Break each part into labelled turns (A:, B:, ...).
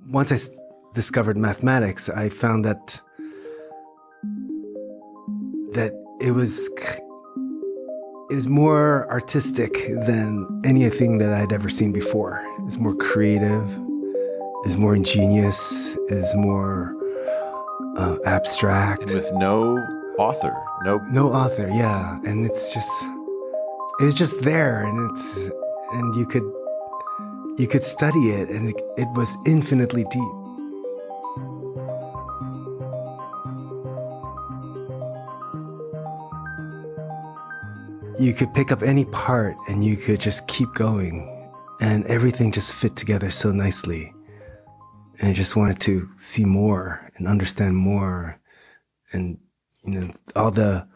A: once discovered mathematics, I found that it was more artistic than anything that I'd ever seen before. It's more creative, is more ingenious, is more abstract.
B: And with no author,
A: no author, yeah. And it was just there, and you could study it, and it was infinitely deep. You could pick up any part and you could just keep going, and everything just fit together so nicely. And I just wanted to see more and understand more. And, all the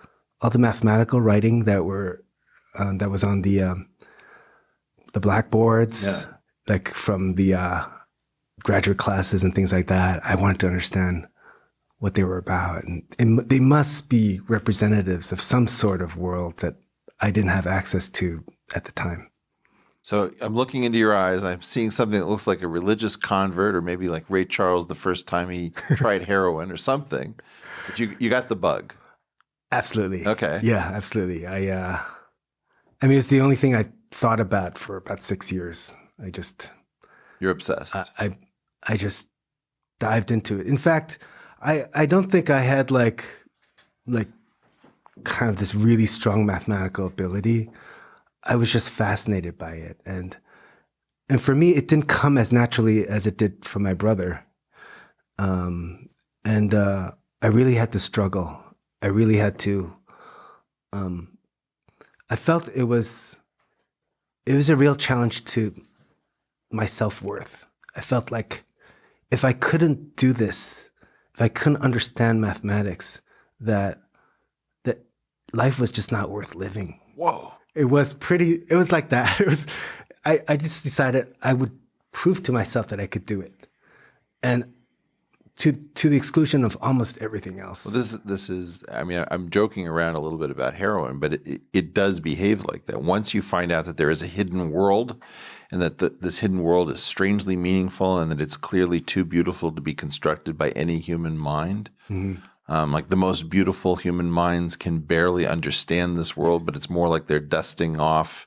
A: mathematical writing that was on the blackboards, like from the graduate classes and things like that. I wanted to understand what they were about. And they must be representatives of some sort of world that I didn't have access to at the time.
B: So I'm looking into your eyes. I'm seeing something that looks like a religious convert, or maybe like Ray Charles the first time he tried heroin or something. But you got the bug.
A: Absolutely.
B: Okay.
A: Yeah, absolutely. I mean, it's the only thing I thought about for about 6 years.
B: You're obsessed.
A: I just dived into it. In fact, I don't think I had like kind of this really strong mathematical ability. I was just fascinated by it. And for me, it didn't come as naturally as it did for my brother. I really had to struggle. I really had to, I felt it was a real challenge to my self-worth. I felt like if I couldn't do this, if I couldn't understand mathematics, that life was just not worth living.
B: Whoa.
A: It was like that. I just decided I would prove to myself that I could do it. And to the exclusion of almost everything else.
B: Well, this is, I mean, I'm joking around a little bit about heroin, but it does behave like that. Once you find out that there is a hidden world, and that this hidden world is strangely meaningful, and that it's clearly too beautiful to be constructed by any human mind. Mm-hmm. Like the most beautiful human minds can barely understand this world, but it's more like they're dusting off.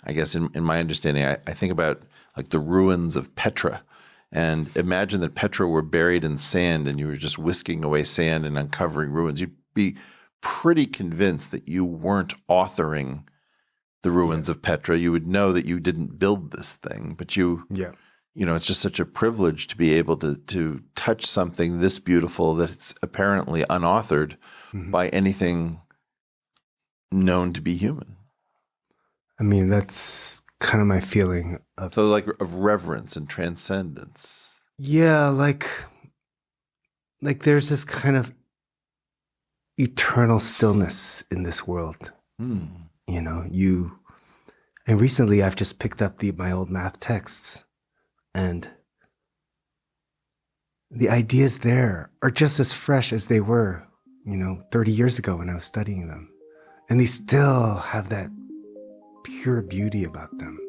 B: I guess in my understanding, I think about like the ruins of Petra, and imagine that Petra were buried in sand and you were just whisking away sand and uncovering ruins. You'd be pretty convinced that you weren't authoring the ruins of Petra. You would know that you didn't build this thing, but it's just such a privilege to be able to touch something this beautiful that it's apparently unauthored by anything known to be human.
A: I mean, that's kind of my feeling of
B: reverence and transcendence.
A: Yeah, like there's this kind of eternal stillness in this world. And recently I've just picked up my old math texts, and the ideas there are just as fresh as they were, 30 years ago when I was studying them. And they still have that pure beauty about them.